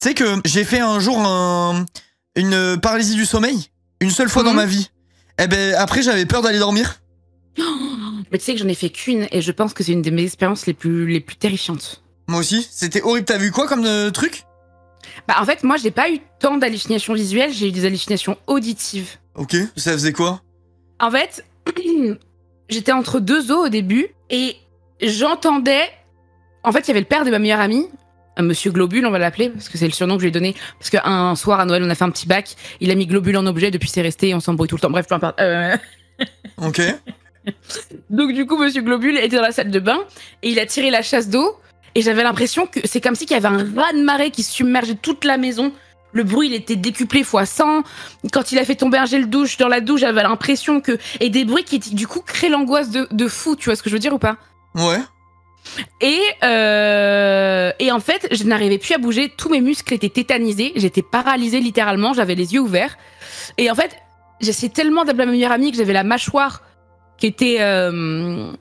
Tu sais que j'ai fait un jour une paralysie du sommeil, une seule fois dans ma vie. Eh ben après j'avais peur d'aller dormir. Mais tu sais que j'en ai fait qu'une et je pense que c'est une de mes expériences les plus terrifiantes. Moi aussi, c'était horrible. T'as vu quoi comme truc? Bah en fait moi j'ai pas eu tant d'hallucinations visuelles, j'ai eu des hallucinations auditives. Ok, ça faisait quoi? En fait, j'étais entre deux eaux au début et j'entendais... En fait il y avait le père de ma meilleure amie, Monsieur Globule on va l'appeler, parce que c'est le surnom que je lui ai donné, parce qu'un soir à Noël on a fait un petit bac, il a mis Globule en objet, depuis c'est resté, on s'embrouille tout le temps, bref peu importe. Ok. Donc du coup Monsieur Globule était dans la salle de bain et il a tiré la chasse d'eau et j'avais l'impression que c'est comme si qu'il y avait un raz-de-marée qui submergeait toute la maison. Le bruit il était décuplé fois 100. Quand il a fait tomber un gel douche dans la douche, j'avais l'impression que... Et des bruits qui du coup créent l'angoisse de fou, tu vois ce que je veux dire ou pas? Ouais. Et en fait, je n'arrivais plus à bouger, tous mes muscles étaient tétanisés, j'étais paralysée littéralement, j'avais les yeux ouverts. Et en fait, j'essayais tellement d'appeler ma meilleure amie que j'avais la mâchoire qui était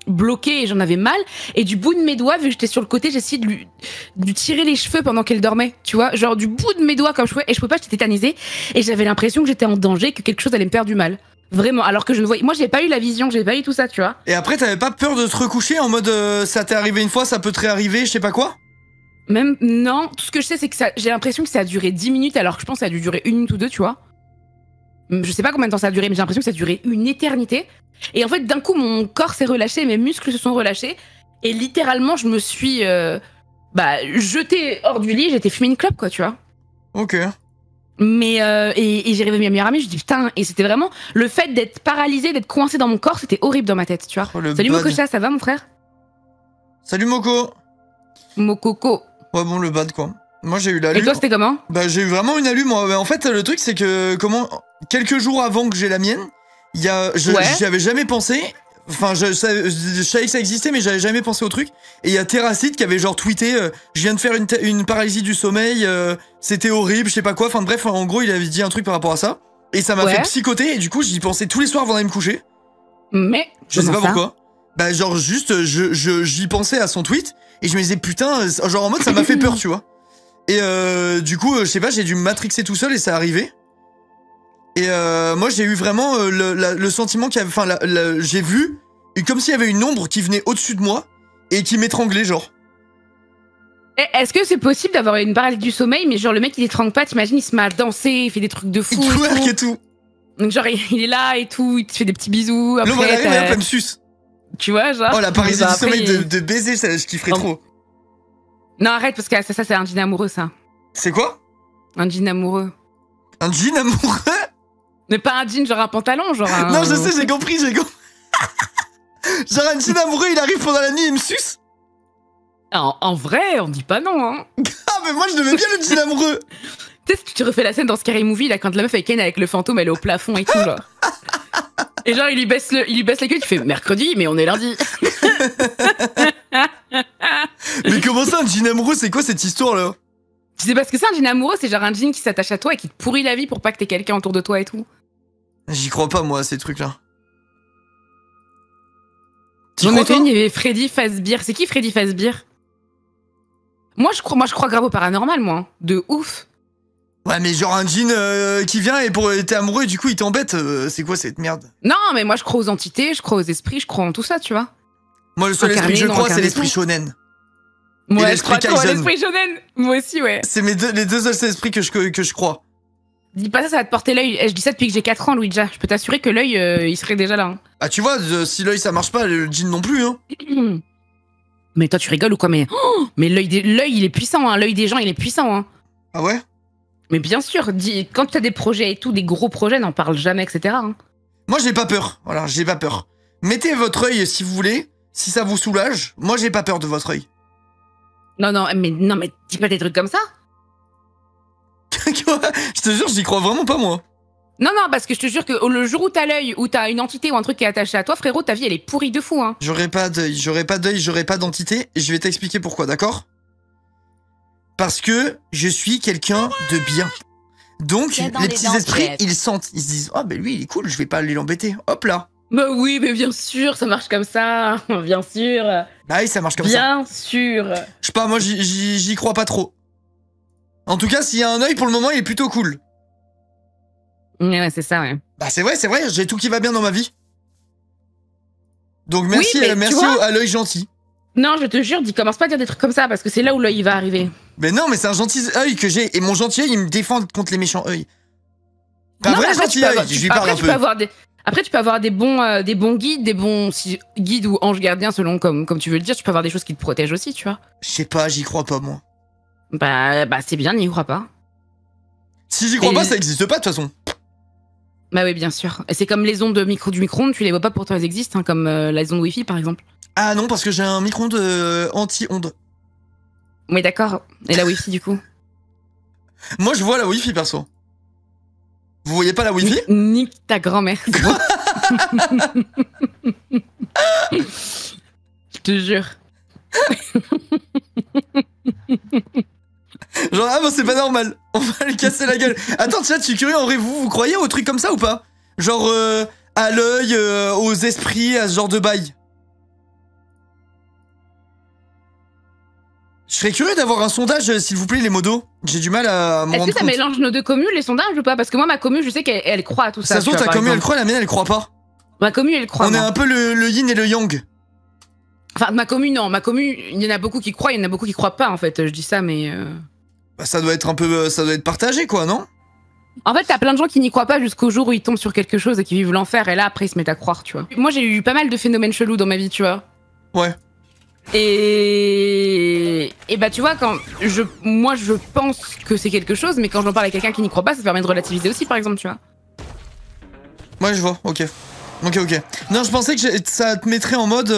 bloquée et j'en avais mal. Et du bout de mes doigts, vu que j'étais sur le côté, j'essayais de lui tirer les cheveux pendant qu'elle dormait, tu vois, genre du bout de mes doigts comme je pouvais, et je pouvais pas, j'étais tétanisée. Et j'avais l'impression que j'étais en danger, que quelque chose allait me faire du mal. Vraiment, alors que je ne voyais... Moi, j'ai pas eu la vision, j'ai pas eu tout ça, tu vois. Et après, t'avais pas peur de te recoucher en mode ça t'est arrivé une fois, ça peut te réarriver, je sais pas quoi? Même, non, tout ce que je sais, c'est que j'ai l'impression que ça a duré 10 minutes, alors que je pense que ça a dû durer 1 minute ou 2, tu vois. Je sais pas combien de temps ça a duré, mais j'ai l'impression que ça a duré une éternité. Et en fait, d'un coup, mon corps s'est relâché, mes muscles se sont relâchés, et littéralement, je me suis jetée hors du lit, j'étais fumée une clope, quoi, tu vois. Ok. Mais et j'ai réveillé ma meilleure amie, je dis putain, et c'était vraiment le fait d'être paralysée, d'être coincée dans mon corps, c'était horrible dans ma tête, tu vois. Oh, Salut bad. Mokocha, ça va mon frère? Salut Moko. Mokoko. Ouais bon, le bad quoi. Moi j'ai eu la Et toi c'était comment? Bah j'ai eu vraiment une alu moi. En fait le truc c'est que quelques jours avant que j'ai la mienne, j'y avais jamais pensé. Enfin je savais que ça existait mais j'avais jamais pensé au truc. Et il y a Terracide qui avait genre tweeté je viens de faire une paralysie du sommeil, c'était horrible, je sais pas quoi. Enfin bref, en gros il avait dit un truc par rapport à ça. Et ça m'a fait psychoter et du coup j'y pensais tous les soirs avant d'aller me coucher. Mais je sais pas pourquoi. Bah genre juste j'y pensais à son tweet et je me disais putain, genre en mode ça m'a fait peur tu vois. Et du coup je sais pas, j'ai dû me matrixer tout seul et ça arrivait. Et moi j'ai eu vraiment le sentiment qu'il y avait, enfin j'ai vu comme s'il y avait une ombre qui venait au-dessus de moi et qui m'étranglait genre. Est-ce que c'est possible d'avoir une paralysie du sommeil mais genre le mec il étrangle pas, t'imagines il se met à danser, il fait des trucs de fou. Il twerk et tout. Donc genre il est là et tout, il te fait des petits bisous. Après, l'ombre elle arrive et hop elle me suce. Tu vois genre. Oh la paralysie du sommeil de baiser, ça je kifferais trop. Non arrête parce que ça c'est un jean amoureux ça. C'est quoi? Un jean amoureux. Un jean amoureux? Mais pas un jean genre un pantalon genre un... Non je sais, j'ai compris. Genre un jean amoureux il arrive pendant la nuit et il me suce. En vrai on dit pas non hein. Ah mais moi je devais bien le jean amoureux. Tu sais si tu refais la scène dans Scary Movie là quand la meuf avec le fantôme elle est au plafond et tout genre. Et genre il lui baisse la queue, tu fais mercredi mais on est lundi. Mais comment ça un jean amoureux, c'est quoi cette histoire là? Tu sais pas ce que c'est un jean amoureux, c'est genre un jean qui s'attache à toi et qui te pourrit la vie pour pas que t'aies quelqu'un autour de toi et tout. J'y crois pas moi à ces trucs là. J'en ai fait une, il y avait Freddy Fazbear. C'est qui Freddy Fazbear? Moi je crois grave au paranormal moi, de ouf. Ouais mais genre un jean qui vient et t'es amoureux et du coup il t'embête, c'est quoi cette merde? Non mais moi je crois aux entités, je crois aux esprits, je crois en tout ça tu vois. Moi le seul esprit que je crois c'est l'esprit shonen. Moi je crois à l'esprit shonen. Moi aussi ouais. C'est les deux seuls esprits que je crois. Dis pas ça, ça va te porter l'œil. Je dis ça depuis que j'ai 4 ans Louisa. Je peux t'assurer que l'œil il serait déjà là. Hein. Ah tu vois, si l'œil ça marche pas, le jean non plus hein. Mais toi tu rigoles ou quoi? Mais l'œil il est puissant hein. L'œil des gens il est puissant hein. Ah ouais? Mais bien sûr, quand t'as des projets et tout, des gros projets, n'en parle jamais, etc. Hein. Moi j'ai pas peur, voilà, j'ai pas peur. Mettez votre œil si vous voulez, si ça vous soulage. Moi j'ai pas peur de votre œil. Non, mais dis pas des trucs comme ça. Je te jure, j'y crois vraiment pas moi. Non, parce que je te jure que le jour où t'as l'œil, où t'as une entité ou un truc qui est attaché à toi, frérot, ta vie elle est pourrie de fou, hein. J'aurais pas d'œil, j'aurais pas d'entité, et je vais t'expliquer pourquoi, d'accord? Parce que je suis quelqu'un de bien. Donc, les petits esprits, ils sentent, ils se disent, oh ben lui il est cool, je vais pas aller l'embêter. Hop là. Bah oui, mais bien sûr, ça marche comme ça, bien sûr. Bah oui, ça marche comme ça. Bien sûr. Je sais pas, moi j'y crois pas trop. En tout cas, s'il y a un œil, pour le moment, il est plutôt cool. Ouais, c'est ça, ouais. Bah c'est vrai, j'ai tout qui va bien dans ma vie. Donc merci, oui, merci à l'œil gentil. Non, je te jure, commence pas à dire des trucs comme ça, parce que c'est là où l'œil va arriver. Mais non, mais c'est un gentil œil que j'ai, et mon gentil œil, il me défend contre les méchants œils. Un vrai gentil œil, je lui parle un peu. Après, tu peux avoir des bons guides, des bons guides ou anges gardiens, selon comme tu veux le dire. Tu peux avoir des choses qui te protègent aussi, tu vois. Je sais pas, j'y crois pas, moi. Bah c'est bien, n'y crois pas. Si j'y crois pas, ça existe pas, de toute façon. Bah oui, bien sûr. Et c'est comme les ondes du micro-ondes, tu les vois pas, pourtant elles existent, hein, comme les ondes Wi-Fi, par exemple. Ah non, parce que j'ai un micro-ondes anti-ondes. Oui, d'accord. Et la Wi-Fi, du coup? Moi, je vois la Wi-Fi, perso. Vous voyez pas la Wi-Fi? Nique ta grand-mère. Je te jure. Genre, ah bon, c'est pas normal. On va lui casser la gueule. Attends, chat, je suis curieux, en vrai, vous croyez aux trucs comme ça ou pas? Genre, à l'œil, aux esprits, à ce genre de bail? Je serais curieux d'avoir un sondage, s'il vous plaît, les modos. J'ai du mal à me rendre compte. Est-ce que ça mélange nos deux communes, les sondages, ou pas? Parce que moi, ma commune, je sais qu'elle croit à tout ça. Ça se trouve, ta commune, elle croit, la mienne, elle croit pas. Ma commune, elle croit. On est un peu le yin et le yang. Enfin, ma commune, non. Ma commune, il y en a beaucoup qui croient, il y en a beaucoup qui croient pas, en fait. Je dis ça, mais... Bah, ça doit être un peu... ça doit être partagé, quoi, non? En fait, t'as plein de gens qui n'y croient pas jusqu'au jour où ils tombent sur quelque chose et qui vivent l'enfer, et là, après, ils se mettent à croire, tu vois. Moi, j'ai eu pas mal de phénomènes chelous dans ma vie, tu vois. Ouais. Et bah tu vois, moi je pense que c'est quelque chose, mais quand j'en parle à quelqu'un qui n'y croit pas, ça permet de relativiser aussi, par exemple, tu vois. Ouais, je vois, ok. Ok. Non, je pensais que ça te mettrait en mode...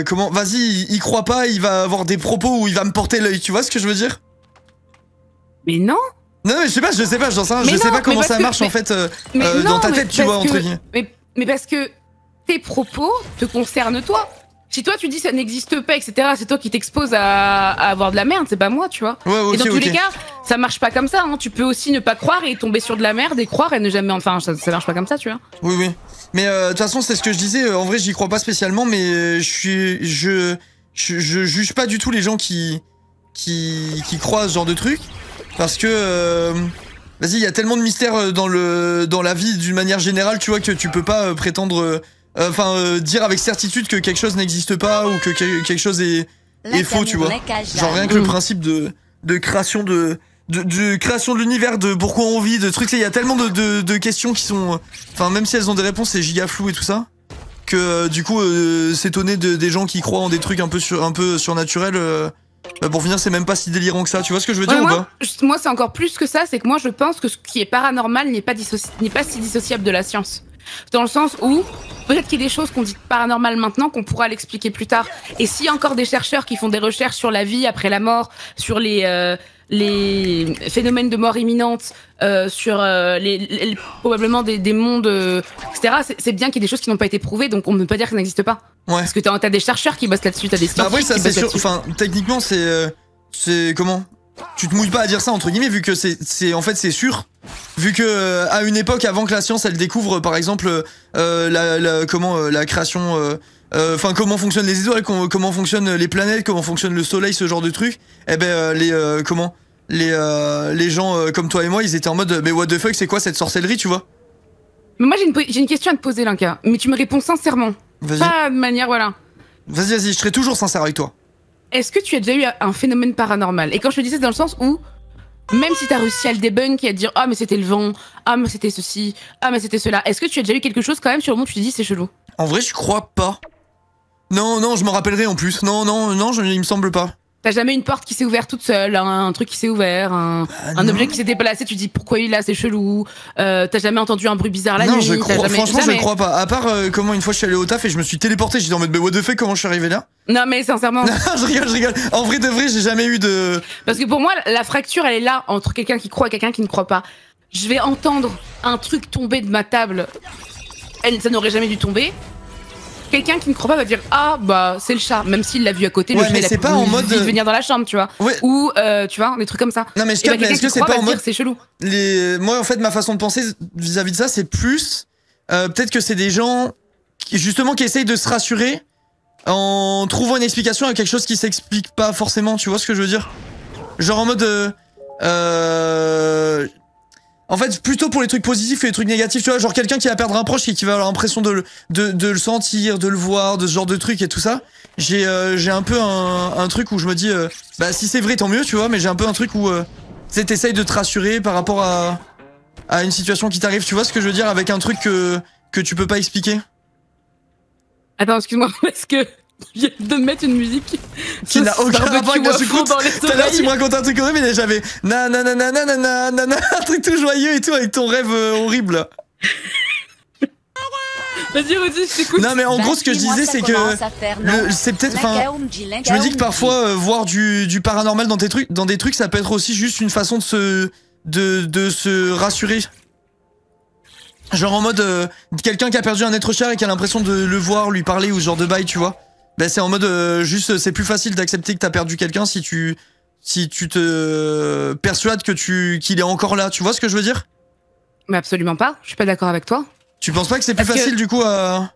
comment... Vas-y, il croit pas, il va avoir des propos où il va me porter l'œil, tu vois ce que je veux dire? Mais non. Non, mais je sais pas, j'en sais rien, je sais pas comment ça marche en fait dans ta tête, tu vois, entre guillemets. Mais parce que tes propos te concernent toi. Si toi tu dis ça n'existe pas, etc., c'est toi qui t'exposes à avoir de la merde, c'est pas moi, tu vois. Ouais, et dans tous les cas, ça marche pas comme ça, hein. Tu peux aussi ne pas croire et tomber sur de la merde et croire et ne jamais... Enfin, ça marche pas comme ça, tu vois. Oui. Mais de toute façon, c'est ce que je disais, en vrai, j'y crois pas spécialement, mais je juge pas du tout les gens qui croient à ce genre de truc. Parce que... vas-y, il y a tellement de mystères dans la vie d'une manière générale, tu vois, que tu peux pas prétendre... dire avec certitude que quelque chose n'existe pas ou que quelque chose est faux, tu vois. Genre rien que le principe de création de création de l'univers, de pourquoi on vit, de trucs, il y a tellement de questions qui sont... Enfin, même si elles ont des réponses, c'est giga flou et tout ça, que du coup, s'étonner des gens qui croient en des trucs un peu surnaturels... pour finir, c'est même pas si délirant que ça, tu vois ce que je veux dire ou pas? Moi, c'est encore plus que ça, c'est que moi, je pense que ce qui est paranormal n'est pas si dissociable de la science. Dans le sens où, peut-être qu'il y a des choses qu'on dit paranormales maintenant qu'on pourra l'expliquer plus tard. Et s'il y a encore des chercheurs qui font des recherches sur la vie après la mort, sur les phénomènes de mort imminente, sur probablement des mondes, etc., c'est bien qu'il y ait des choses qui n'ont pas été prouvées, donc on ne peut pas dire que ça n'existe pas. Ouais. Parce que t'as des chercheurs qui bossent là-dessus, t'as des scientifiques après, ça, qui bossent sûr, là-dessus. enfin, techniquement, c'est comment? Tu te mouilles pas à dire ça, entre guillemets, vu que en fait, c'est sûr. Vu que, à une époque, avant que la science, elle découvre, par exemple, la création, comment fonctionnent les étoiles, comment fonctionnent les planètes, comment fonctionne le soleil, ce genre de trucs, eh ben, les gens comme toi et moi, ils étaient en mode, mais what the fuck, c'est quoi cette sorcellerie, tu vois? Mais moi, j'ai une question à te poser, Linka, mais tu me réponds sincèrement. Vas-y. Pas de manière, voilà. Vas-y, je serai toujours sincère avec toi. Est-ce que tu as déjà eu un phénomène paranormal? Et quand je te dis ça, c'est dans le sens où, même si t'as réussi à le debunk et à te dire « Ah, mais c'était le vent. Ah, mais c'était ceci. Ah, mais c'était cela. » Est-ce que tu as déjà eu quelque chose quand même sur le moment où tu te dis « C'est chelou ». En vrai, je crois pas. Non, je m'en rappellerai en plus. Non, il me semble pas. T'as jamais une porte qui s'est ouverte toute seule, un truc qui s'est ouvert, un objet qui s'est déplacé, tu te dis pourquoi il est là, c'est chelou. T'as jamais entendu un bruit bizarre la nuit. Franchement, je crois pas. À part comment une fois je suis allé au taf et je me suis téléporté, j'étais en mode mais what the fuck, comment je suis arrivé là? Non mais sincèrement. Non, je rigole. En vrai de vrai, j'ai jamais eu de... Parce que pour moi, la fracture, elle est là entre quelqu'un qui croit et quelqu'un qui ne croit pas. Je vais entendre un truc tomber de ma table, ça n'aurait jamais dû tomber. Quelqu'un qui ne croit pas va dire ah bah c'est le chat, même s'il l'a vu à côté, le chat, mais c'est pas en mode venir dans la chambre, tu vois. Ouais. Ou tu vois, des trucs comme ça. Non mais est-ce que c'est pas en mode c'est chelou. Moi en fait ma façon de penser vis-à-vis de ça, c'est plus peut-être que c'est des gens qui essayent de se rassurer en trouvant une explication à quelque chose qui s'explique pas forcément, tu vois ce que je veux dire? Genre en mode en fait, plutôt pour les trucs positifs et les trucs négatifs, tu vois, genre quelqu'un qui va perdre un proche et qui va avoir l'impression de le sentir, de le voir, de ce genre de trucs et tout ça. J'ai un peu un truc où je me dis, bah si c'est vrai tant mieux, tu vois, mais j'ai un peu un truc où t'essayes de te rassurer par rapport à une situation qui t'arrive, tu vois ce que je veux dire, avec un truc que tu peux pas expliquer. Attends, excuse-moi, parce que je viens de mettre une musique qui n'a aucun rapport avec la choucroute. Tout à l'heure, tu me racontes un truc horrible, mais j'avais un truc tout joyeux et tout avec ton rêve horrible. Vas-y, redis, je t'écoute. Non, mais en gros, ce que je disais, c'est que c'est peut-être, enfin, je me dis que parfois voir du paranormal dans des trucs, ça peut être aussi juste une façon de se rassurer. Genre en mode quelqu'un qui a perdu un être cher et qui a l'impression de le voir, lui parler ou ce genre de bail, tu vois. Ben c'est en mode juste c'est plus facile d'accepter que t'as perdu quelqu'un si tu te persuades que qu'il est encore là, tu vois ce que je veux dire? Mais absolument pas, je suis pas d'accord avec toi. Tu penses pas que c'est plus facile du coup à...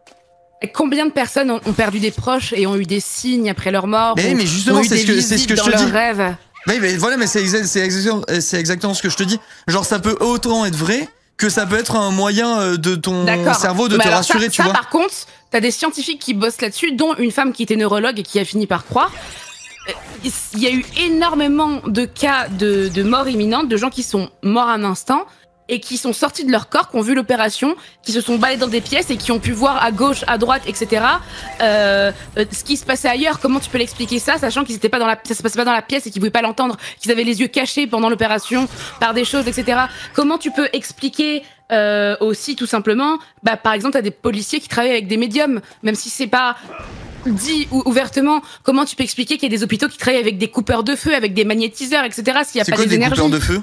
Combien de personnes ont perdu des proches et ont eu des signes après leur mort? Mais justement c'est ce que je te dis. Rêve. Oui mais voilà, mais c'est exactement ce que je te dis. Genre ça peut autant être vrai que ça peut être un moyen de ton cerveau de te rassurer, tu vois. Par contre, t'as des scientifiques qui bossent là-dessus, dont une femme qui était neurologue et qui a fini par croire. Il y a eu énormément de cas de mort imminente, de gens qui sont morts un instant et qui sont sortis de leur corps, qui ont vu l'opération, qui se sont baladés dans des pièces et qui ont pu voir à gauche, à droite, etc. Ce qui se passait ailleurs. Comment tu peux l'expliquer ça, sachant qu'ils étaient pas ça se passait pas dans la pièce et qu'ils pouvaient pas l'entendre, qu'ils avaient les yeux cachés pendant l'opération par des choses, etc. Comment tu peux expliquer aussi tout simplement, bah par exemple t'as des policiers qui travaillent avec des médiums, même si c'est pas dit ouvertement. Comment tu peux expliquer qu'il y a des hôpitaux qui travaillent avec des coupeurs de feu, avec des magnétiseurs, etc. S'il y a pas des énergies. C'est quoi des coupeurs de feu?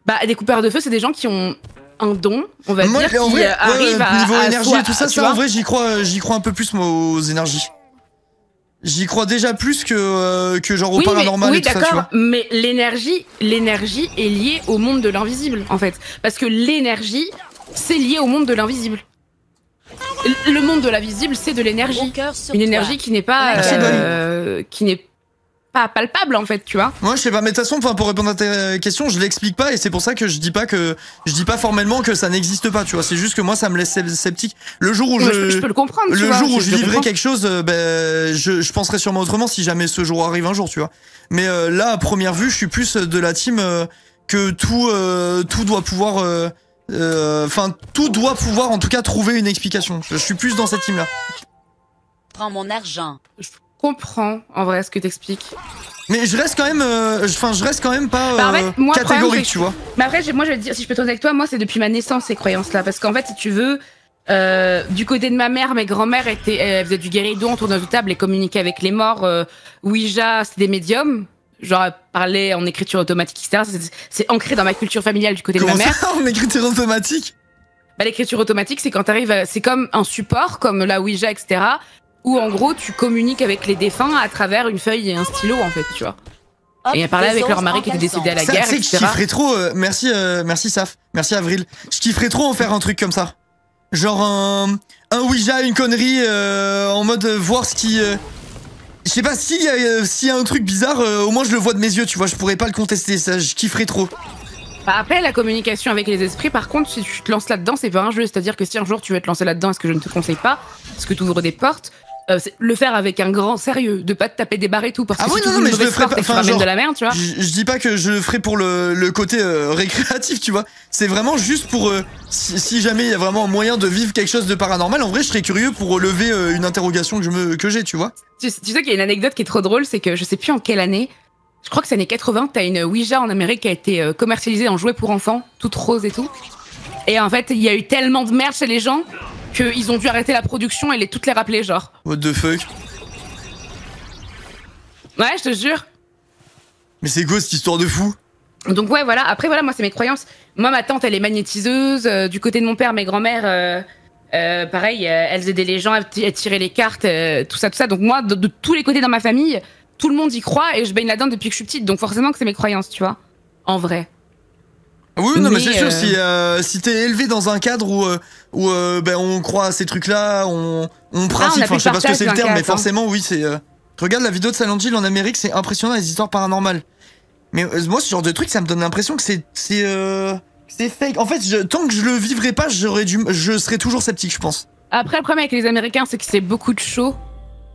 Bah des coupeurs de feu, c'est des gens qui ont un don, on va dire, en qui vrai, arrivent à niveau énergie et tout ça, ça en vrai j'y crois un peu plus moi aux énergies. J'y crois déjà plus que genre au paranormal et tout ça, tu vois. Mais l'énergie est liée au monde de l'invisible, en fait. Parce que l'énergie, c'est lié au monde de l'invisible. Le monde de l'invisible, c'est de l'énergie. Une énergie qui n'est pas palpable, en fait, tu vois. Moi, je sais pas, mais de toute façon, pour répondre à ta question, je l'explique pas et c'est pour ça que je dis pas formellement que ça n'existe pas, tu vois. C'est juste que moi, ça me laisse sceptique. Le jour où je peux le comprendre, le jour où je vivrai quelque chose, je penserai sûrement autrement si jamais ce jour arrive un jour, tu vois. Mais là, à première vue, je suis plus de la team que tout doit pouvoir, tout doit pouvoir, en tout cas, trouver une explication. Je suis plus dans cette team-là. Prends mon argent. Je comprends, en vrai, ce que t'expliques. Mais je reste quand même, je reste quand même pas en fait, moi, catégorique, tu vois. Mais après, moi, je vais te dire, si je peux te avec toi, moi, c'est depuis ma naissance, ces croyances-là. Parce qu'en fait, si tu veux, du côté de ma mère, mes grands-mères faisaient du guéridon autour de table et communiquaient avec les morts. Ouija, c'est des médiums. Genre, parler en écriture automatique, etc. C'est ancré dans ma culture familiale du côté de ma mère. Ça, en écriture automatique? Bah, l'écriture automatique, c'est quand t'arrives, c'est comme un support, comme la Ouija, etc. Où en gros tu communiques avec les défunts à travers une feuille et un stylo, en fait, tu vois. Et à parler avec leur mari qui était décédé à la guerre, etc. Je kifferais trop, merci Saf, merci Avril. Je kifferais trop en faire un truc comme ça. Genre un Ouija, une connerie, en mode voir ce qui... je sais pas, s'il y a un truc bizarre, au moins je le vois de mes yeux, tu vois, je pourrais pas le contester, ça, je kifferais trop. Bah après, la communication avec les esprits, par contre, si tu te lances là-dedans, c'est pas un jeu. C'est-à-dire que si un jour tu veux te lancer là-dedans, ce que je ne te conseille pas, parce que tu ouvres des portes, le faire avec un grand sérieux, de pas te taper des barres et tout, parce que si tu ouvres une mauvaise porte et que tu ramènes de la merde, tu vois. Je dis pas que je le ferai pour le côté récréatif, tu vois. C'est vraiment juste pour si jamais il y a vraiment un moyen de vivre quelque chose de paranormal, en vrai, je serais curieux pour relever une interrogation que j'ai, tu vois. Tu sais qu'il y a une anecdote qui est trop drôle, c'est que je sais plus en quelle année, je crois que c'est années 80, t'as une Ouija en Amérique qui a été commercialisée en jouet pour enfants, toute rose et tout. Et en fait, il y a eu tellement de merde chez les gens qu'ils ont dû arrêter la production et toutes les rappeler, genre. What the fuck? Ouais, je te jure. Mais c'est quoi cette histoire de fou? Donc ouais, voilà. Après, voilà, moi, c'est mes croyances. Moi, ma tante, elle est magnétiseuse. Du côté de mon père, mes grands-mères, pareil, elles aidaient les gens à tirer les cartes, tout ça. Donc moi, de tous les côtés dans ma famille, tout le monde y croit et je baigne là-dedans depuis que je suis petite. Donc forcément que c'est mes croyances, tu vois. En vrai. Oui, non, mais c'est sûr, si t'es élevé dans un cadre où on croit à ces trucs-là, on pratique, je sais pas ce que c'est le terme, mais forcément, oui, c'est... Regarde la vidéo de Silent Hill en Amérique, c'est impressionnant, les histoires paranormales. Mais moi, ce genre de truc, ça me donne l'impression que c'est fake. En fait, tant que je le vivrai pas, je serai toujours sceptique, je pense. Après, le problème avec les Américains, c'est que c'est beaucoup de show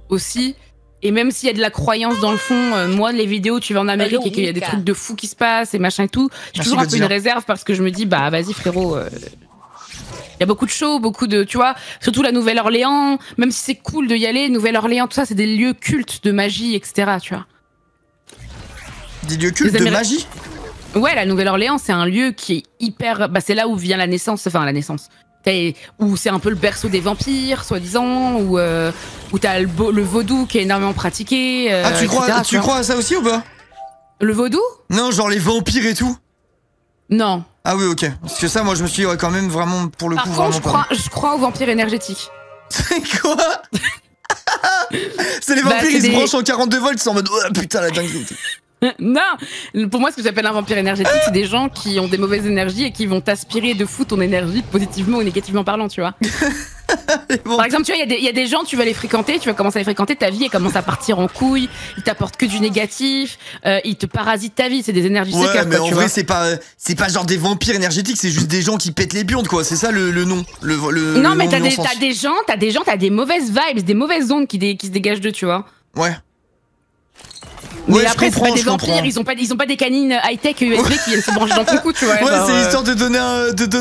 aussi. Et même s'il y a de la croyance dans le fond, moi, les vidéos, tu vas en Amérique et qu'il y a des trucs de fous qui se passent et machin et tout, j'ai toujours un peu une réserve parce que je me dis, bah vas-y frérot, il y a beaucoup de shows, beaucoup de, tu vois, surtout la Nouvelle-Orléans, même si c'est cool de y aller, Nouvelle-Orléans, tout ça, c'est des lieux cultes de magie, etc., tu vois. Des lieux cultes de magie? Ouais, la Nouvelle-Orléans, c'est un lieu qui est hyper, bah c'est là où vient la naissance, enfin la naissance. Où c'est un peu le berceau des vampires, soi-disant, où t'as le vaudou qui est énormément pratiqué. Tu crois à ça aussi ou pas? Le vaudou? Non, genre les vampires et tout. Non. Ah oui, ok. Parce que ça, moi, je me suis dit, ouais, quand même, vraiment, pour le coup, vraiment. Par contre, je crois aux vampires énergétiques. C'est quoi? C'est les vampires, ils se branchent en 42 volts, ils sont en mode, oh putain, la dinguerie. Non, pour moi, ce que j'appelle un vampire énergétique, c'est des gens qui ont des mauvaises énergies et qui vont t'aspirer de fou ton énergie, positivement ou négativement parlant, tu vois. Bon. Par exemple, tu vois, il y a des gens, tu vas les fréquenter, tu vas commencer à les fréquenter, ta vie elle commence à partir en couille, ils t'apportent que du négatif, ils te parasitent ta vie, c'est des énergies sucker. Ouais, mais en vrai, c'est pas genre des vampires énergétiques, c'est juste des gens qui pètent les burnes, quoi. C'est ça le nom. Non, mais t'as des mauvaises vibes, des mauvaises ondes qui se dégagent d'eux, tu vois. Ouais. Mais ouais, après, c'est pas des vampires, ils ont pas des canines high-tech USB qui viennent se brancher dans ton cou, tu vois. Ouais, c'est histoire de donner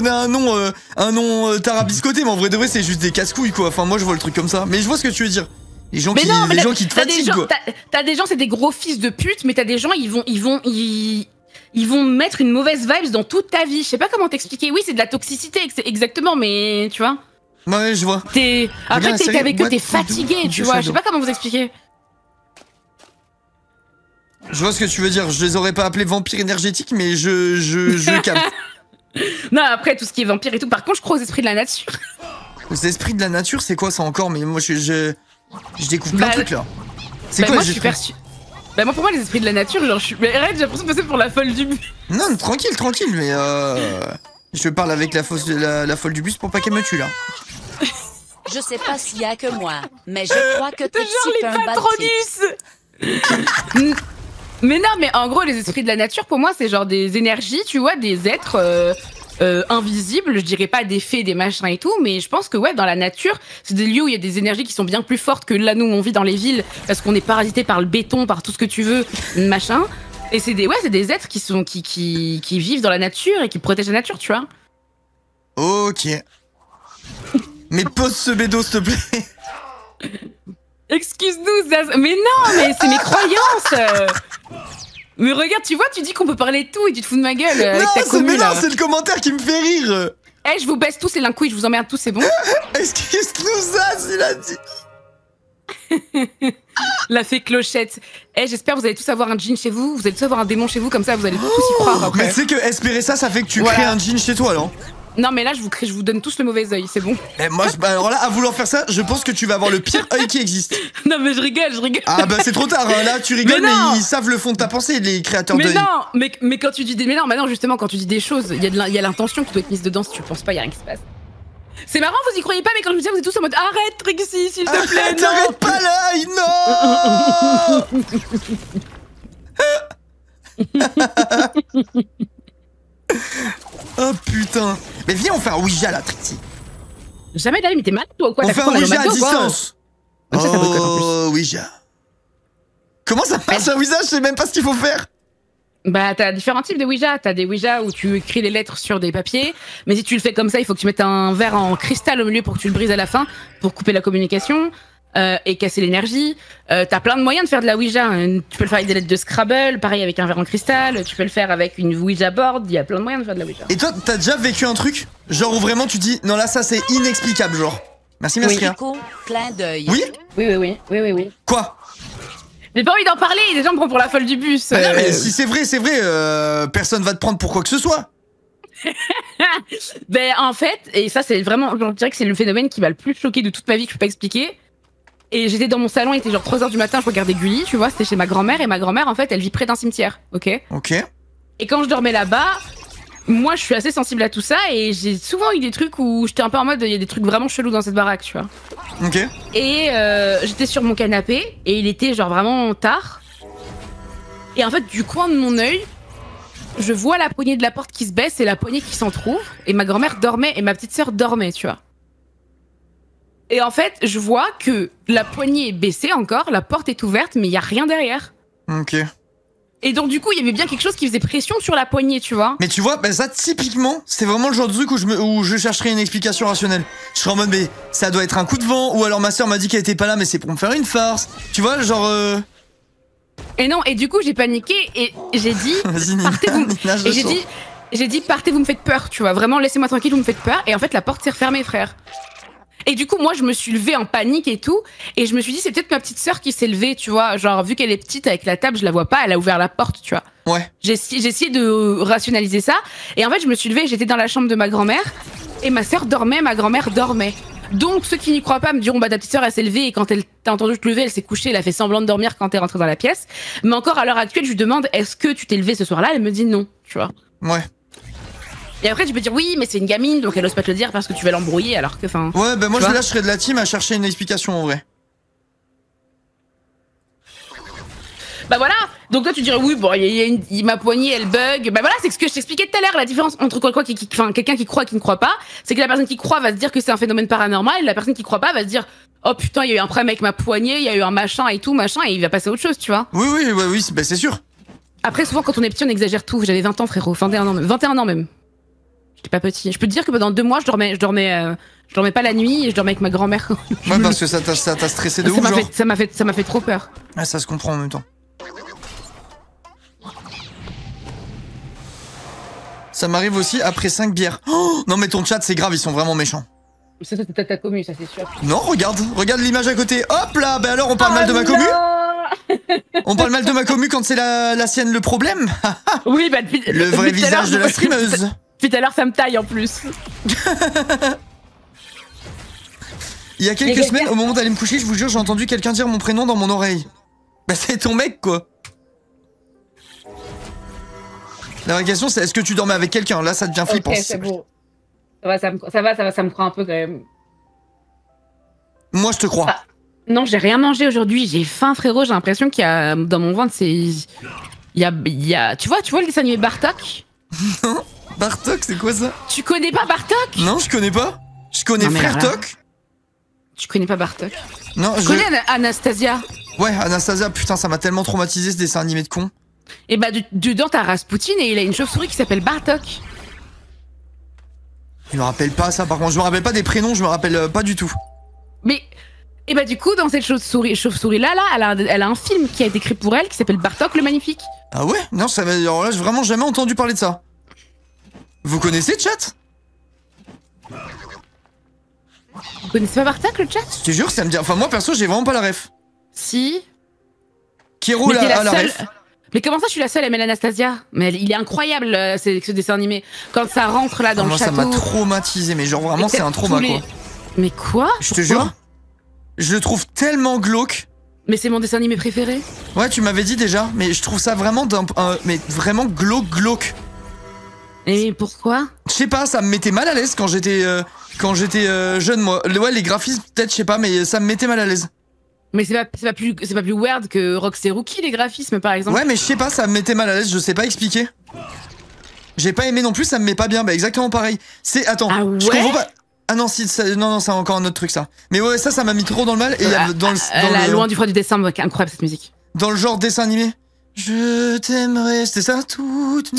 un nom tarabiscoté, mais en vrai de vrai, c'est juste des casse-couilles, quoi. Enfin, moi, je vois le truc comme ça. Mais je vois ce que tu veux dire. Les gens qui te fatiguent, quoi. T'as des gens, c'est des gros fils de pute, mais t'as des gens, ils vont mettre une mauvaise vibe dans toute ta vie. Je sais pas comment t'expliquer. Oui, c'est de la toxicité, exactement, mais tu vois. Ouais, je vois. Après, t'es avec eux, t'es fatigué, tu vois. Je sais pas comment vous expliquer. Je vois ce que tu veux dire, je les aurais pas appelés vampires énergétiques, mais je capte. Non, après, tout ce qui est vampire et tout, par contre, je crois aux esprits de la nature. Aux esprits de la nature, c'est quoi ça encore? Mais moi, je découvre plein de trucs, là. C'est quoi, moi, moi, pour moi, les esprits de la nature, genre, mais arrête, j'ai l'impression de passer pour la folle du bus. Non, tranquille, mais je parle avec la folle du bus pour pas qu'elle me tue, là. Je sais pas s'il y a que moi, mais je crois que t'es genre les patronus. Mais non, mais en gros, les esprits de la nature, pour moi, c'est genre des énergies, tu vois, des êtres invisibles. Je dirais pas des fées, des machins et tout, mais je pense que ouais, dans la nature, c'est des lieux où il y a des énergies qui sont bien plus fortes que là, nous, on vit dans les villes, parce qu'on est parasité par le béton, par tout ce que tu veux, machin. Et c'est des êtres qui vivent dans la nature et qui protègent la nature, tu vois. Ok. Mais pose ce bédo, s'il te plaît. Excuse-nous, Zaz. Mais non, mais c'est mes croyances. Mais regarde, tu vois, tu dis qu'on peut parler de tout et tu te fous de ma gueule avec ta commu, là. Non, c'est le commentaire qui me fait rire. Eh, je vous baisse tous les lincouilles, je vous emmerde tous, c'est bon? Excuse-nous, Zaz, il a dit. La fée clochette. Eh, j'espère que vous allez tous avoir un djinn chez vous, vous allez tous avoir un démon chez vous, comme ça vous allez tous y croire après. Mais tu sais que espérer ça fait que tu crées un djinn chez toi, non? Non, mais là, je vous donne tous le mauvais œil, c'est bon. Et moi, alors là, à vouloir faire ça, je pense que tu vas avoir le pire œil qui existe. Non, mais je rigole. Ah bah c'est trop tard, hein. Là tu rigoles, mais ils savent le fond de ta pensée, les créateurs d'œil. Mais quand tu dis des... Mais non, maintenant justement, quand tu dis des choses, il y a l'intention qui doit être mise dedans, si tu le penses pas, il y a rien qui se passe. C'est marrant, vous y croyez pas, mais quand je me disais, vous êtes tous en mode arrête, Trixie, s'il te plaît, non. Arrête pas l'œil, non. Oh putain. Mais viens, on fait un Ouija là, Trixie. Jamais d'aller, mais t'es malade toi ou quoi? On fait un Ouija à distance. Oh, Ouija. Comment ça passe un Ouija? Je sais même pas ce qu'il faut faire. Bah, t'as différents types de Ouija. T'as des Ouija où tu écris les lettres sur des papiers, mais si tu le fais comme ça, il faut que tu mettes un verre en cristal au milieu pour que tu le brises à la fin, pour couper la communication. Et casser l'énergie. T'as plein de moyens de faire de la Ouija. Tu peux le faire avec des lettres de Scrabble, pareil avec un verre en cristal. Tu peux le faire avec une Ouija board. Il y a plein de moyens de faire de la Ouija. Et toi, t'as déjà vécu un truc genre où vraiment tu dis non là ça c'est inexplicable genre. Merci Masria. Oui. Clin d'œil. Oui. Oui. Quoi? J'ai pas envie d'en parler. Les gens me prennent pour la folle du bus. Non, mais si c'est vrai, personne va te prendre pour quoi que ce soit. Ben en fait, et ça c'est vraiment, je dirais que c'est le phénomène qui m'a le plus choqué de toute ma vie que je peux pas expliquer. Et j'étais dans mon salon, il était genre 3h du matin, je regardais Gulli, tu vois, c'était chez ma grand-mère, et ma grand-mère, en fait, elle vit près d'un cimetière, ok? Et quand je dormais là-bas, moi, je suis assez sensible à tout ça, et j'ai souvent eu des trucs où j'étais un peu en mode, il y a des trucs vraiment chelous dans cette baraque, tu vois. Ok. Et j'étais sur mon canapé, et il était genre vraiment tard. Et en fait, du coin de mon œil, je vois la poignée de la porte qui se baisse et la poignée qui s'entrouvre. Et ma grand-mère dormait et ma petite sœur dormait, tu vois. Et en fait, je vois que la poignée est baissée encore, la porte est ouverte, mais il y a rien derrière. Ok. Et donc du coup, il y avait bien quelque chose qui faisait pression sur la poignée, tu vois. Mais tu vois, bah ça typiquement, c'est vraiment le genre de truc où je chercherais une explication rationnelle. Je serais en mode mais ça doit être un coup de vent, ou alors ma soeur m'a dit qu'elle était pas là mais c'est pour me faire une farce. Tu vois, genre Et non, et du coup j'ai paniqué et j'ai dit partez vous. Et j'ai dit partez, vous me faites peur, tu vois. Vraiment laissez-moi tranquille, vous me faites peur. Et en fait la porte s'est refermée, frère. Et du coup, moi, je me suis levée en panique et tout. Et je me suis dit, c'est peut-être ma petite sœur qui s'est levée, tu vois. Genre, vu qu'elle est petite avec la table, je la vois pas, elle a ouvert la porte, tu vois. Ouais. J'ai essayé de rationaliser ça. Et en fait, je me suis levée, j'étais dans la chambre de ma grand-mère. Et ma sœur dormait, ma grand-mère dormait. Donc, ceux qui n'y croient pas me diront, bah, ta petite sœur, elle s'est levée. Et quand elle t'a entendu te lever, elle s'est couchée, elle a fait semblant de dormir quand t'es rentrée dans la pièce. Mais encore à l'heure actuelle, je lui demande, est-ce que tu t'es levée ce soir-là? Elle me dit non, tu vois. Ouais. Et après, tu peux dire oui, mais c'est une gamine, donc elle ose pas te le dire parce que tu vas l'embrouiller, alors que, enfin. Ouais, bah moi je serais de la team à chercher une explication en vrai. Bah voilà. Donc toi tu dirais oui, bon, ma poignée elle bug. Bah voilà, c'est ce que je t'expliquais tout à l'heure, la différence entre quelqu'un qui croit et qui ne croit pas, c'est que la personne qui croit va se dire que c'est un phénomène paranormal, et la personne qui croit pas va se dire oh putain, il y a eu un problème avec ma poignée, il y a eu un machin et tout machin, et il va passer à autre chose, tu vois. Oui, bah c'est sûr. Après souvent quand on est petit on exagère tout. J'avais 20 ans frérot, 21 ans même. J'étais pas petit. Je peux te dire que pendant 2 mois, je dormais pas la nuit et je dormais avec ma grand-mère. Ouais, parce que ça t'a stressé de ouf, genre. Ça m'a fait trop peur. Ouais, ça se comprend en même temps. Ça m'arrive aussi après 5 bières. Oh non mais ton chat c'est grave, ils sont vraiment méchants. C'est peut-être ta commu, ça c'est sûr. Non, regarde l'image à côté. Hop là, bah alors on parle mal de ma commu. On parle mal de ma commu quand c'est la sienne le problème. Oui, bah depuis le vrai visage de la streameuse. Depuis tout à l'heure, ça me taille en plus. Il y a quelques semaines, au moment d'aller me coucher, je vous jure, j'ai entendu quelqu'un dire mon prénom dans mon oreille. Bah c'est ton mec, quoi. La vraie question, c'est est-ce que tu dormais avec quelqu'un? Là, ça devient flippant. Ok, c'est bon. Ça me croit un peu quand même. Moi, je te crois. Ah, non, j'ai rien mangé aujourd'hui. J'ai faim, frérot. J'ai l'impression qu'il y a dans mon ventre, c'est... Il y a... Tu vois le dessin animé Bartok? Non. Bartok, c'est quoi ça? Tu connais pas Bartok? Non, je connais pas. Je connais Frère Tok. Tu connais pas Bartok? Non, je connais Anastasia. Ouais, Anastasia, putain, ça m'a tellement traumatisé ce dessin animé de con. Et bah, dedans, t'as Rasputin et il a une chauve-souris qui s'appelle Bartok. Je me rappelle pas ça, par contre. Je me rappelle pas des prénoms, je me rappelle pas du tout. Mais... Et bah du coup, dans cette chauve-souris là, elle a un film qui a été écrit pour elle qui s'appelle Bartok le Magnifique. Ah ouais? Non, ça va... Alors là, j'ai vraiment jamais entendu parler de ça. Vous connaissez, chat? Vous connaissez pas Bartok, le chat? Je te jure, ça me dit... Enfin, moi, perso, j'ai vraiment pas la ref. Si. Kiro a la ref. Mais comment ça, je suis la seule à aimer l'Anastasia? Mais il est incroyable, ce dessin animé. Quand ça rentre là dans le château... Moi, ça m'a traumatisé, mais genre vraiment, c'est un trauma, quoi. Mais quoi? Je te jure, je le trouve tellement glauque. Mais c'est mon dessin animé préféré. Ouais, tu m'avais dit déjà, mais je trouve ça vraiment mais vraiment glauque. Et pourquoi? Je sais pas, ça me mettait mal à l'aise quand j'étais jeune, moi. Ouais, les graphismes, peut-être, je sais pas, mais ça me mettait mal à l'aise. Mais c'est pas plus weird que Roxy Rookie, les graphismes, par exemple. Ouais, mais je sais pas, ça me mettait mal à l'aise, je sais pas expliquer. J'ai pas aimé non plus, ça me met pas bien, bah exactement pareil. Attends, ah ouais, je comprends pas. Ah non, non, c'est encore un autre truc, ça. Mais ouais, ça m'a mis trop dans le mal. Et Loin du froid du décembre, incroyable cette musique. Dans le genre dessin animé. Je t'aimerais, c'était ça, toute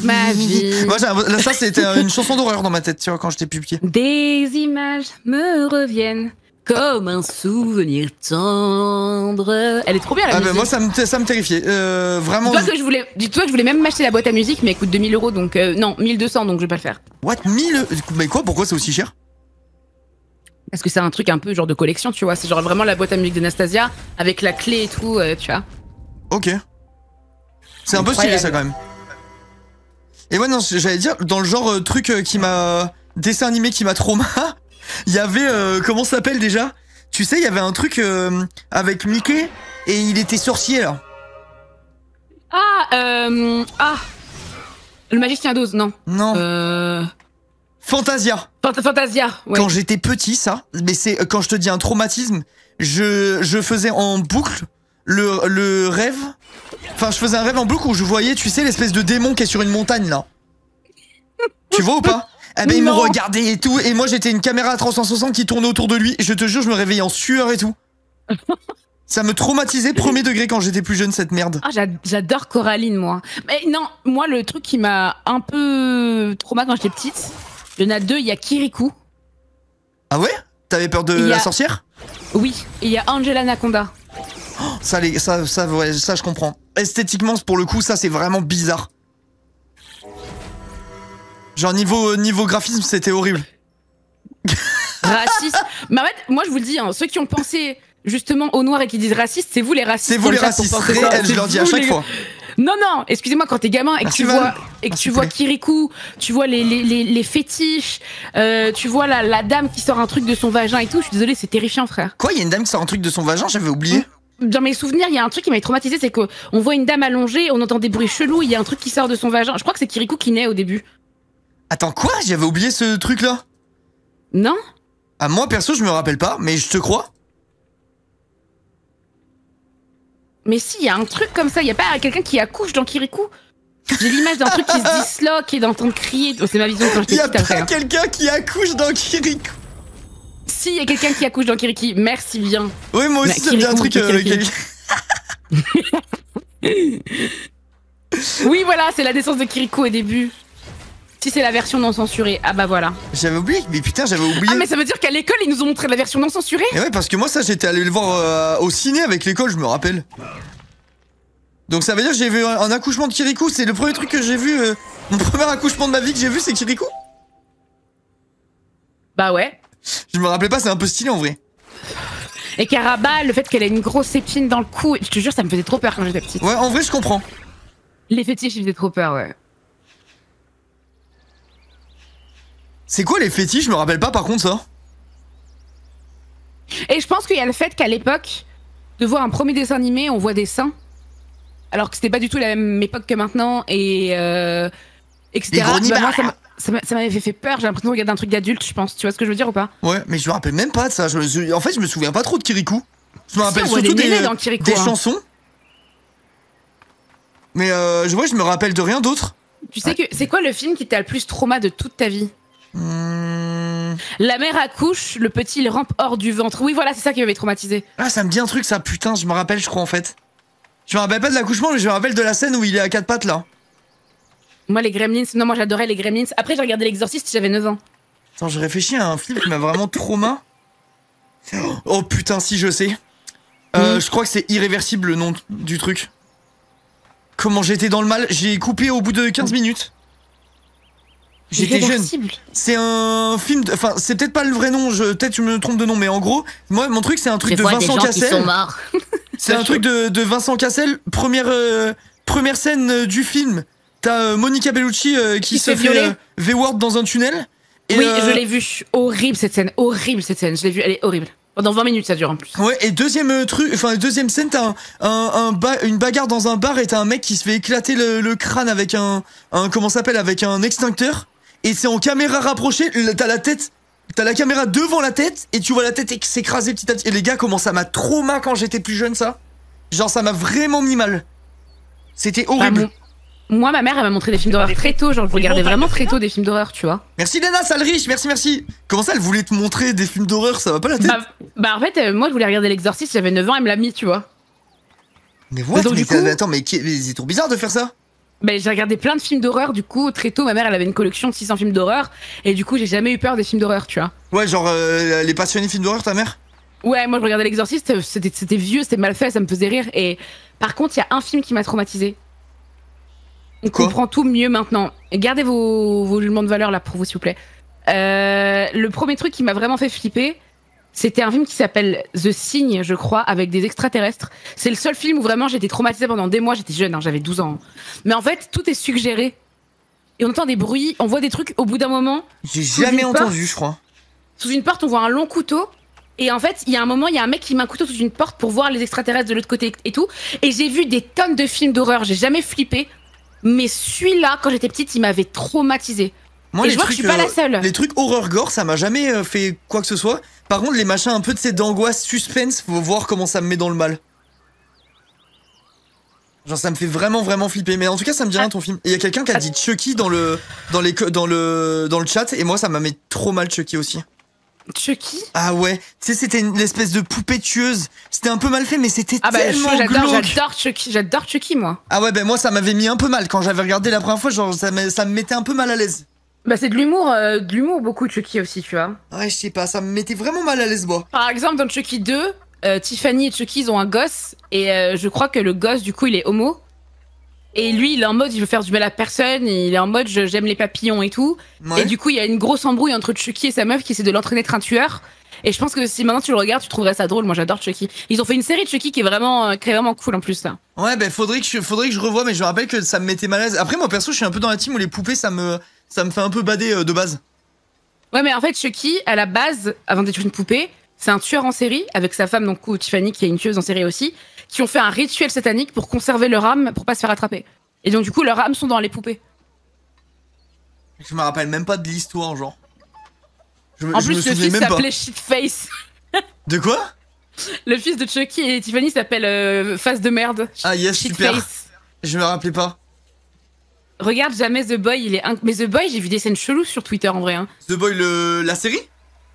ma vie. Moi, ça, c'était une chanson d'horreur dans ma tête, tu vois, quand j'étais plus petit. Des images me reviennent comme un souvenir tendre. Elle est trop bien, la musique. Bah moi, ça me terrifiait. Vraiment. Dis-toi que je voulais même m'acheter la boîte à musique, mais elle coûte 2000 €, donc non, 1200, donc je vais pas le faire. What, 1000? Mais quoi, pourquoi c'est aussi cher? Parce que c'est un truc un peu genre de collection, tu vois. C'est genre vraiment la boîte à musique d'Anastasia, avec la clé et tout, tu vois. Ok. C'est un peu stylé, ça, quand même. Et ouais, non, j'allais dire, dans le genre truc qui m'a... Dessin animé qui m'a trauma, il y avait... comment ça s'appelle déjà? Tu sais, il y avait un truc avec Mickey, et il était sorcier, là. Le Magicien d'Oz, non. Non. Fantasia. Fantasia, ouais. Quand j'étais petit, ça, mais c'est quand je te dis un traumatisme, je faisais en boucle le rêve. Enfin, je faisais un rêve en boucle où je voyais, tu sais, l'espèce de démon qui est sur une montagne là. Tu vois ou pas? Eh ben, il me regardait et tout, et moi j'étais une caméra à 360 qui tournait autour de lui. Je te jure, je me réveillais en sueur et tout. Ça me traumatisait premier degré quand j'étais plus jeune, cette merde. Ah, j'adore Coraline, moi. Mais non, moi, le truc qui m'a un peu trauma quand j'étais petite, il y en a deux, il y a Kirikou. Ah ouais? T'avais peur de la sorcière? Oui, et il y a Angela Anaconda. Oh, ça, ouais, ça, je comprends. Esthétiquement, pour le coup, ça, c'est vraiment bizarre. Genre, niveau graphisme, c'était horrible. Raciste. Mais en fait, moi, je vous le dis, hein, ceux qui ont pensé justement au noir et qui disent raciste, c'est vous les racistes. C'est vous les racistes, réels, je leur dis à chaque fois. Non, non, excusez-moi, quand t'es gamin et que tu vois Kirikou, tu vois les fétiches, tu vois la dame qui sort un truc de son vagin et tout, je suis désolée, c'est terrifiant, frère. Quoi, il y a une dame qui sort un truc de son vagin? J'avais oublié. Dans mes souvenirs, il y a un truc qui m'a traumatisé, c'est qu'on voit une dame allongée, on entend des bruits chelous, il y a un truc qui sort de son vagin. Je crois que c'est Kirikou qui naît au début. Attends, quoi? J'avais oublié ce truc-là. Non? Ah, moi, perso, je me rappelle pas, mais je te crois. Mais si, il y a un truc comme ça, il y a pas quelqu'un qui accouche dans Kirikou? J'ai l'image d'un truc qui se disloque et d'entendre crier. Oh, c'est ma vision quand j'étais petite. Il y a pas quelqu'un qui accouche dans Kirikou. Si, il y a quelqu'un qui accouche dans Kiriki, merci bien. Oui, moi aussi, ça me dit un truc Oui, voilà, c'est la naissance de Kirikou au début. Si c'est la version non censurée, ah bah voilà. J'avais oublié, mais putain, j'avais oublié. Ah, mais ça veut dire qu'à l'école, ils nous ont montré la version non censurée? Et ouais, parce que moi, ça, j'étais allé le voir au ciné avec l'école, je me rappelle. Donc ça veut dire que j'ai vu un accouchement de Kirikou, c'est le premier truc que j'ai vu, mon premier accouchement de ma vie que j'ai vu, c'est Kirikou. Bah ouais. Je me rappelais pas, c'est un peu stylé en vrai. Et Caraba, le fait qu'elle ait une grosse épine dans le cou, je te jure, ça me faisait trop peur quand j'étais petite. Ouais, en vrai, je comprends. Les fétiches, ils faisaient trop peur, ouais. C'est quoi les fétiches? Je me rappelle pas par contre ça. Et je pense qu'il y a le fait qu'à l'époque, de voir un premier dessin animé, on voit des seins. Alors que c'était pas du tout la même époque que maintenant, et etc. Bah, moi, ça m'avait fait peur, j'ai l'impression de regarder un truc d'adulte, je pense. Tu vois ce que je veux dire ou pas? Ouais, mais je me rappelle même pas de ça. En fait, je me souviens pas trop de Kirikou. Je me rappelle surtout des chansons. Mais je me rappelle de rien d'autre. Tu sais que c'est quoi le film qui t'a le plus trauma de toute ta vie? La mère accouche, le petit il rampe hors du ventre. Oui, voilà, c'est ça qui m'avait traumatisé. Ah, ça me dit un truc, ça, putain, je me rappelle, je crois en fait. Je me rappelle pas de l'accouchement, mais je me rappelle de la scène où il est à quatre pattes là. Moi, les Gremlins, non, moi j'adorais les Gremlins. Après, j'ai regardé L'Exorciste, j'avais 9 ans. Attends, je réfléchis à un film qui m'a vraiment trauma. Oh putain, si je sais. Je crois que c'est Irréversible le nom du truc. Comment j'étais dans le mal, j'ai coupé au bout de 15 minutes. J'étais jeune. C'est un film, enfin c'est peut-être pas le vrai nom, peut-être je me trompe de nom, mais en gros, moi mon truc c'est un truc de Vincent Cassel. C'est un truc de Vincent Cassel. Première scène du film. T'as Monica Bellucci qui se fait V-word dans un tunnel. Et oui, je l'ai vu. Horrible cette scène. Je l'ai vue, elle est horrible. Pendant 20 minutes ça dure en plus. Ouais, et deuxième scène, t'as une bagarre dans un bar et t'as un mec qui se fait éclater le crâne avec avec un extincteur. Et c'est en caméra rapprochée, t'as la caméra devant la tête et tu vois la tête s'écraser petit à petit. Et les gars, comment ça m'a trauma quand j'étais plus jeune ça. Genre ça m'a vraiment mis mal. C'était horrible. Moi, ma mère, elle m'a montré des films d'horreur très tôt. Genre, je regardais vraiment très tôt des films d'horreur, tu vois. Merci Lena, sale riche, merci. Comment ça, elle voulait te montrer des films d'horreur? Ça va pas la tête? Bah en fait, moi, je voulais regarder L'Exorciste, j'avais 9 ans, elle me l'a mis, tu vois. Mais what? Attends, mais c'est trop bizarre de faire ça. Bah, j'ai regardé plein de films d'horreur, du coup, très tôt, ma mère, elle avait une collection de 600 films d'horreur. Et du coup, j'ai jamais eu peur des films d'horreur, tu vois. Ouais, genre, les passionnés films d'horreur, ta mère? Ouais, moi, je regardais L'Exorciste, c'était vieux, c'était mal fait, ça me faisait rire. Et par contre, il y a un film qui m'a traumatisé. On comprend tout mieux maintenant. Gardez vos jugements de valeur là pour vous, s'il vous plaît. Le premier truc qui m'a vraiment fait flipper, c'était un film qui s'appelle The Sign, je crois, avec des extraterrestres. C'est le seul film où vraiment j'étais traumatisée pendant des mois. J'étais jeune, hein, j'avais 12 ans. Mais en fait, tout est suggéré. Et on entend des bruits, on voit des trucs au bout d'un moment. J'ai jamais entendu, je crois. Sous une porte, on voit un long couteau. Et en fait, il y a un moment, il y a un mec qui met un couteau sous une porte pour voir les extraterrestres de l'autre côté et tout. Et j'ai vu des tonnes de films d'horreur. J'ai jamais flippé. Mais celui-là, quand j'étais petite, il m'avait traumatisé. Moi, et je vois que je suis pas la seule. Les trucs horreur gore, ça m'a jamais fait quoi que ce soit. Par contre, les machins un peu de ces d'angoisse, suspense, faut voir comment ça me met dans le mal. Genre ça me fait vraiment flipper. Mais en tout cas ça me dit rien ton film. Et il y a quelqu'un qui a dit Chucky dans le chat et moi ça m'a mis trop mal Chucky aussi. Chucky? Ah ouais, tu sais c'était une espèce de poupée tueuse. C'était un peu mal fait mais c'était tellement glauque. J'adore Chucky moi. Ah ouais moi ça m'avait mis un peu mal quand j'avais regardé la première fois, genre ça me mettait un peu mal à l'aise. Bah c'est de l'humour beaucoup Chucky aussi tu vois. Ouais je sais pas, ça me mettait vraiment mal à l'aise moi. Par exemple dans Chucky 2, Tiffany et Chucky ils ont un gosse et je crois que le gosse du coup il est homo. Et lui, il est en mode, il veut faire du mal à personne, il est en mode, j'aime les papillons et tout. Ouais. Et du coup, il y a une grosse embrouille entre Chucky et sa meuf qui essaie de l'entraîner être un tueur. Et je pense que si maintenant tu le regardes, tu trouverais ça drôle. Moi, j'adore Chucky. Ils ont fait une série de Chucky qui est vraiment cool en plus, ça. Ouais, bah, faudrait que je revoie, mais je me rappelle que ça me mettait mal à l'aise. Après, moi, perso, je suis un peu dans la team où les poupées, ça me fait un peu bader de base. Ouais, mais en fait, Chucky, à la base, avant d'être une poupée, c'est un tueur en série, avec sa femme, donc, Tiffany, qui est une tueuse en série aussi, qui ont fait un rituel satanique pour conserver leur âme, pour pas se faire attraper. Et donc, du coup, leurs âmes sont dans les poupées. Je me rappelle même pas de l'histoire, genre. En plus, le fils s'appelait Shitface. De quoi? Le fils de Chucky et Tiffany s'appelle Face de merde. Ah yes, super. Je me rappelais pas. Regarde jamais The Boy, mais The Boy, j'ai vu des scènes cheloues sur Twitter en vrai. Hein. The Boy, la série?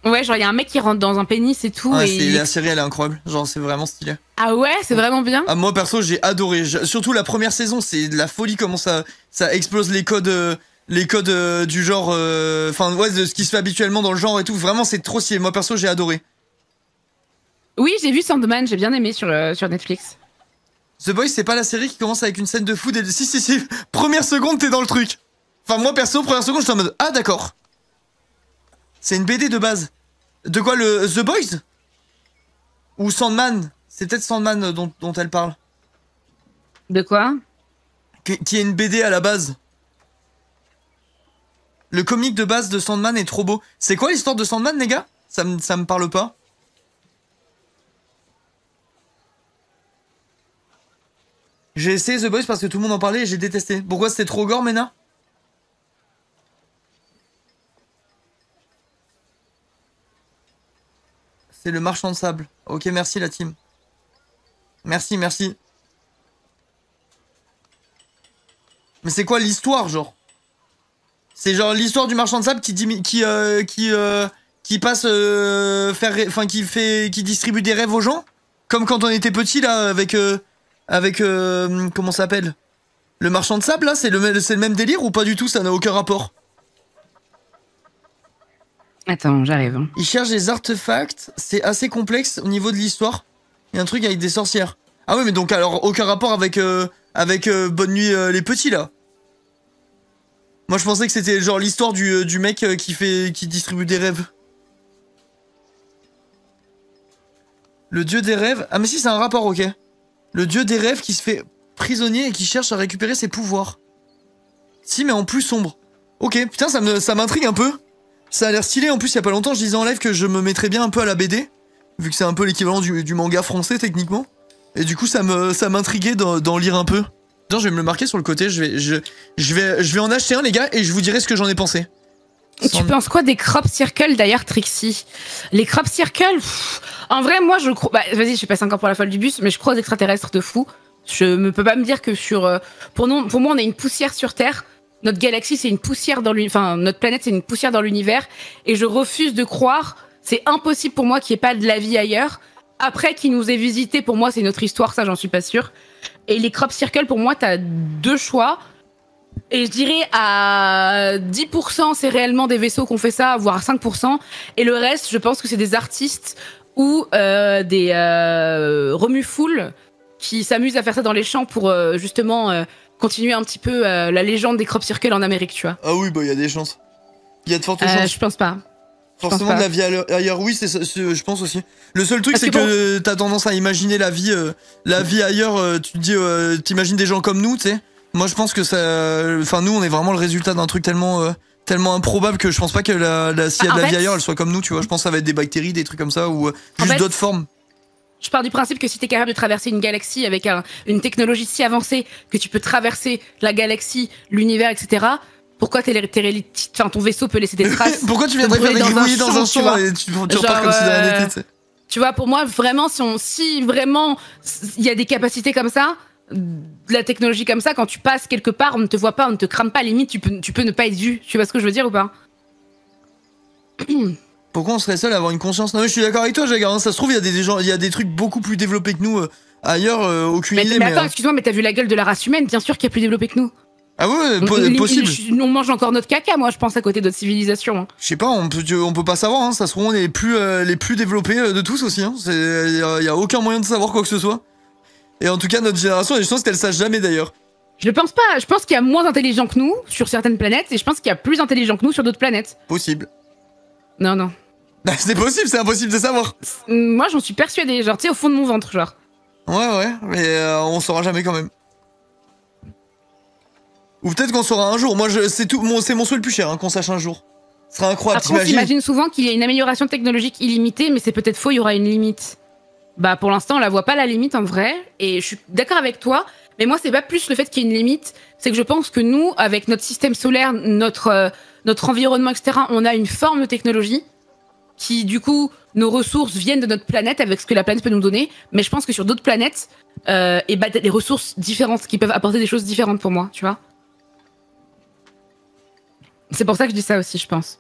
Ouais, genre il y a un mec qui rentre dans un pénis et tout. Ouais, la série elle est incroyable, genre c'est vraiment stylé. Ah ouais, c'est vraiment bien. Ah moi perso j'ai adoré, surtout la première saison, c'est de la folie comment ça explose les codes du genre, enfin ouais de ce qui se fait habituellement dans le genre et tout. Vraiment c'est trop stylé. Moi perso j'ai adoré. Oui j'ai vu Sandman, j'ai bien aimé sur Netflix. The Boys c'est pas la série qui commence avec une scène de foot et si première seconde t'es dans le truc. Enfin moi perso première seconde j'étais en mode ah d'accord. C'est une BD de base. De quoi, The Boys? Ou Sandman? C'est peut-être Sandman dont elle parle. De quoi? Qui est une BD à la base. Le comic de base de Sandman est trop beau. C'est quoi l'histoire de Sandman, les gars? Ça me parle pas. J'ai essayé The Boys parce que tout le monde en parlait et j'ai détesté. Pourquoi c'était trop gore, Mena? C'est le marchand de sable. Ok, merci la team. Merci. Mais c'est quoi l'histoire, genre? C'est genre l'histoire du marchand de sable qui passe qui distribue des rêves aux gens? Comme quand on était petit là avec comment ça s'appelle? Le marchand de sable là, c'est le même délire ou pas du tout, ça n'a aucun rapport? Attends, j'arrive. Il cherche des artefacts, c'est assez complexe au niveau de l'histoire. Il y a un truc avec des sorcières. Ah oui, mais donc alors aucun rapport avec Bonne Nuit les Petits là. Moi je pensais que c'était genre l'histoire du mec qui distribue des rêves. Le dieu des rêves. Ah mais si c'est un rapport, ok. Le dieu des rêves qui se fait prisonnier et qui cherche à récupérer ses pouvoirs. Si mais en plus sombre. Ok, putain ça m'intrigue un peu. Ça a l'air stylé, en plus il y a pas longtemps je disais en live que je me mettrais bien un peu à la BD, vu que c'est un peu l'équivalent du manga français techniquement. Et du coup ça m'intriguait d'en lire un peu. Attends, je vais me le marquer sur le côté, je vais en acheter un les gars et je vous dirai ce que j'en ai pensé. Tu penses quoi des crop circles d'ailleurs, Trixie? Les crop circles, en vrai moi je crois... Bah vas-y, je suis passé encore pour la folle du bus, mais je crois aux extraterrestres de fou. Je ne peux pas me dire que pour moi on est une poussière sur Terre. Notre galaxie, c'est une poussière dans l'univers. Enfin, notre planète, c'est une poussière dans l'univers. Et je refuse de croire. C'est impossible pour moi qu'il n'y ait pas de la vie ailleurs. Après, qu'il nous ait visité, pour moi, c'est notre histoire. Ça, j'en suis pas sûre. Et les crop circles, pour moi, t'as deux choix. Et je dirais à 10%, c'est réellement des vaisseaux qui ont fait ça, voire à 5%. Et le reste, je pense que c'est des artistes ou des remue-foules qui s'amusent à faire ça dans les champs pour justement... continuer un petit peu la légende des crop circles en Amérique, tu vois. Ah oui, bah il y a des chances. Il y a de fortes chances. Je pense pas. Forcément de la vie ailleurs, oui, je pense aussi. Le seul truc, c'est que t'as tendance à imaginer la vie ailleurs. Tu te dis, t'imagines des gens comme nous, tu sais. Moi, je pense que ça, enfin nous, on est vraiment le résultat d'un truc tellement improbable que je pense pas que s'il y a de la vie ailleurs, elle soit comme nous, tu vois. Je pense que ça va être des bactéries, des trucs comme ça, ou juste d'autres formes. Je pars du principe que si t'es capable de traverser une galaxie avec une technologie si avancée que tu peux traverser la galaxie, l'univers, etc. Pourquoi ton vaisseau peut laisser des traces? Pourquoi tu viendrais faire des gribouillis dans un champ et tu repars comme si de rien n'était? Tu vois, pour moi, vraiment, si vraiment il y a des capacités comme ça, de la technologie comme ça, quand tu passes quelque part, on ne te voit pas, on ne te crame pas, limite, tu peux ne pas être vu. Tu vois ce que je veux dire ou pas? Pourquoi on serait seul à avoir une conscience? Non mais je suis d'accord avec toi, Jagger, hein, ça se trouve il y a des trucs beaucoup plus développés que nous ailleurs, aucune idée. Mais attends, excuse-moi, mais t'as vu la gueule de la race humaine? Bien sûr qu'il y a plus développé que nous. Ah ouais, possible. On mange encore notre caca, moi, je pense, à côté d'autres civilisations. Hein. Je sais pas, on peut pas savoir, hein, ça se trouve on est les plus développés de tous aussi. Hein. Y a aucun moyen de savoir quoi que ce soit. Et en tout cas, notre génération, il y a des chances qu'elle sache jamais d'ailleurs. Je pense pas, je pense qu'il y a moins intelligents que nous sur certaines planètes, et je pense qu'il y a plus intelligents que nous sur d'autres planètes. Possible. Non. C'est possible, c'est impossible de savoir. Moi, j'en suis persuadée, genre, tu sais, au fond de mon ventre, genre. Ouais, mais on saura jamais quand même. Ou peut-être qu'on saura un jour. Moi, c'est mon souhait le plus cher, hein, qu'on sache un jour. Ce serait incroyable. Après, on s'imagine souvent qu'il y a une amélioration technologique illimitée, mais c'est peut-être faux, il y aura une limite. Bah, pour l'instant, on la voit pas, la limite, en vrai. Et je suis d'accord avec toi, mais moi, c'est pas plus le fait qu'il y ait une limite, c'est que je pense que nous, avec notre système solaire, notre environnement, etc., on a une forme de technologie qui, du coup, nos ressources viennent de notre planète avec ce que la planète peut nous donner. Mais je pense que sur d'autres planètes, t'as des ressources différentes qui peuvent apporter des choses différentes pour moi, tu vois. C'est pour ça que je dis ça aussi, je pense.